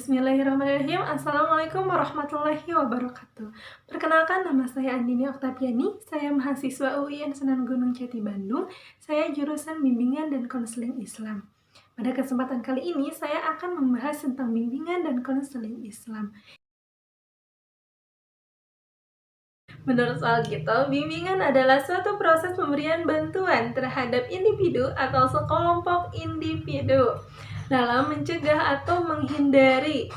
Bismillahirrahmanirrahim. Assalamualaikum warahmatullahi wabarakatuh. Perkenalkan, nama saya Andini Oktaviani. Saya mahasiswa UIN Sunan Gunung Jati Bandung. Saya jurusan Bimbingan dan Konseling Islam. Pada kesempatan kali ini, saya akan membahas tentang bimbingan dan konseling Islam. Menurut Alkitab, bimbingan adalah suatu proses pemberian bantuan terhadap individu atau sekelompok individu dalam mencegah atau menghindari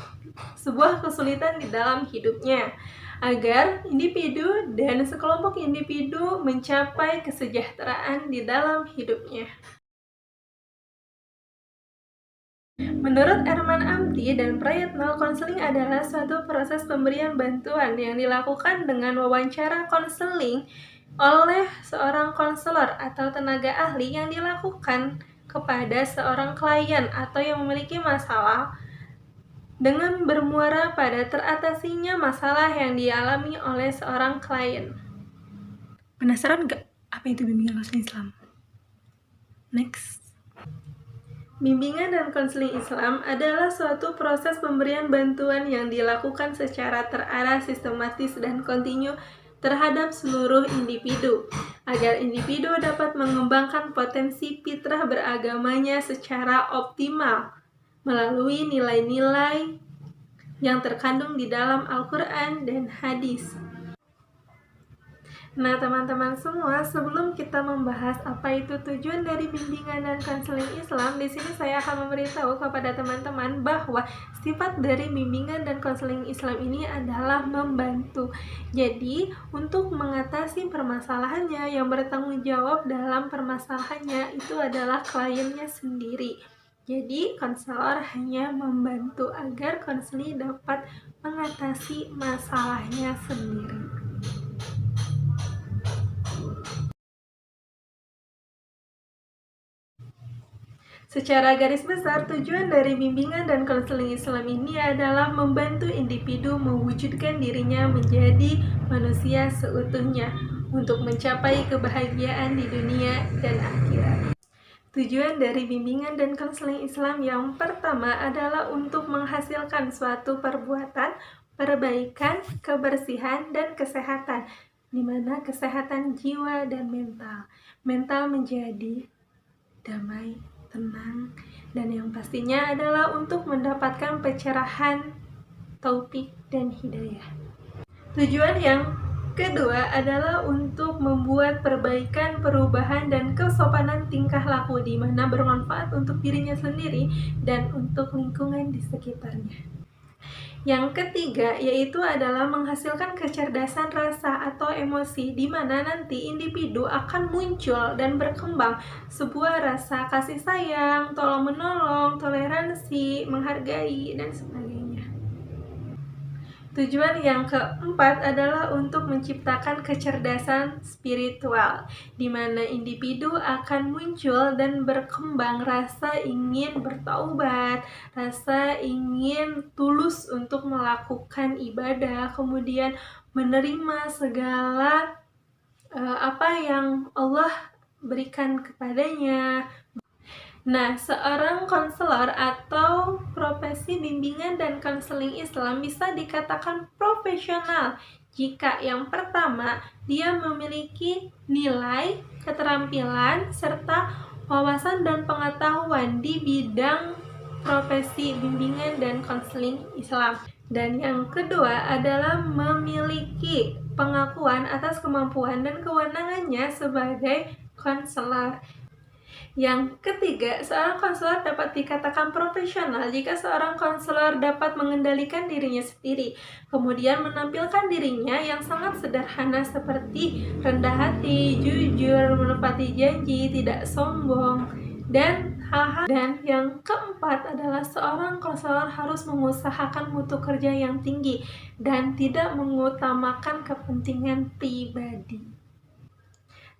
sebuah kesulitan di dalam hidupnya, agar individu dan sekelompok individu mencapai kesejahteraan di dalam hidupnya. Menurut Erman Amti dan Prayitno, konseling adalah suatu proses pemberian bantuan yang dilakukan dengan wawancara konseling oleh seorang konselor atau tenaga ahli yang dilakukan kepada seorang klien atau yang memiliki masalah dengan bermuara pada teratasinya masalah yang dialami oleh seorang klien. Penasaran gak apa itu bimbingan konseling Islam? Next. Bimbingan dan konseling Islam adalah suatu proses pemberian bantuan yang dilakukan secara terarah, sistematis, dan kontinu terhadap seluruh individu, agar individu dapat mengembangkan potensi fitrah beragamanya secara optimal melalui nilai-nilai yang terkandung di dalam Al-Quran dan hadis. Nah, teman-teman semua, sebelum kita membahas apa itu tujuan dari bimbingan dan konseling Islam, di sini saya akan memberitahu kepada teman-teman bahwa sifat dari bimbingan dan konseling Islam ini adalah membantu. Jadi, untuk mengatasi permasalahannya, yang bertanggung jawab dalam permasalahannya itu adalah kliennya sendiri. Jadi, konselor hanya membantu agar konseling dapat mengatasi masalahnya sendiri. Secara garis besar, tujuan dari bimbingan dan konseling Islam ini adalah membantu individu mewujudkan dirinya menjadi manusia seutuhnya untuk mencapai kebahagiaan di dunia dan akhirat. Tujuan dari bimbingan dan konseling Islam yang pertama adalah untuk menghasilkan suatu perbuatan, perbaikan, kebersihan, dan kesehatan, di mana kesehatan jiwa dan mental. Mental menjadi damai, tenang, dan yang pastinya adalah untuk mendapatkan pencerahan, taufik, dan hidayah. Tujuan yang kedua adalah untuk membuat perbaikan, perubahan, dan kesopanan tingkah laku di mana bermanfaat untuk dirinya sendiri dan untuk lingkungan di sekitarnya. Yang ketiga yaitu adalah menghasilkan kecerdasan rasa atau emosi, di mana nanti individu akan muncul dan berkembang sebuah rasa kasih sayang, tolong menolong, toleransi, menghargai, dan sebagainya. Tujuan yang keempat adalah untuk menciptakan kecerdasan spiritual, di mana individu akan muncul dan berkembang rasa ingin bertaubat, rasa ingin tulus untuk melakukan ibadah, kemudian menerima segala apa yang Allah berikan kepadanya. Nah, seorang konselor atau profesi bimbingan dan konseling Islam bisa dikatakan profesional jika yang pertama, dia memiliki nilai, keterampilan, serta wawasan dan pengetahuan di bidang profesi bimbingan dan konseling Islam. Dan yang kedua adalah memiliki pengakuan atas kemampuan dan kewenangannya sebagai konselor. Yang ketiga, seorang konselor dapat dikatakan profesional jika seorang konselor dapat mengendalikan dirinya sendiri, kemudian menampilkan dirinya yang sangat sederhana seperti rendah hati, jujur, menepati janji, tidak sombong, dan hal-hal. Dan yang keempat adalah seorang konselor harus mengusahakan mutu kerja yang tinggi dan tidak mengutamakan kepentingan pribadi.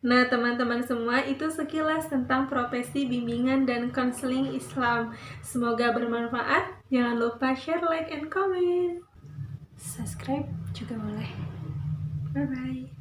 Nah, teman-teman semua, itu sekilas tentang profesi bimbingan dan konseling Islam. Semoga bermanfaat. Jangan lupa share, like, and comment. Subscribe juga boleh. Bye-bye.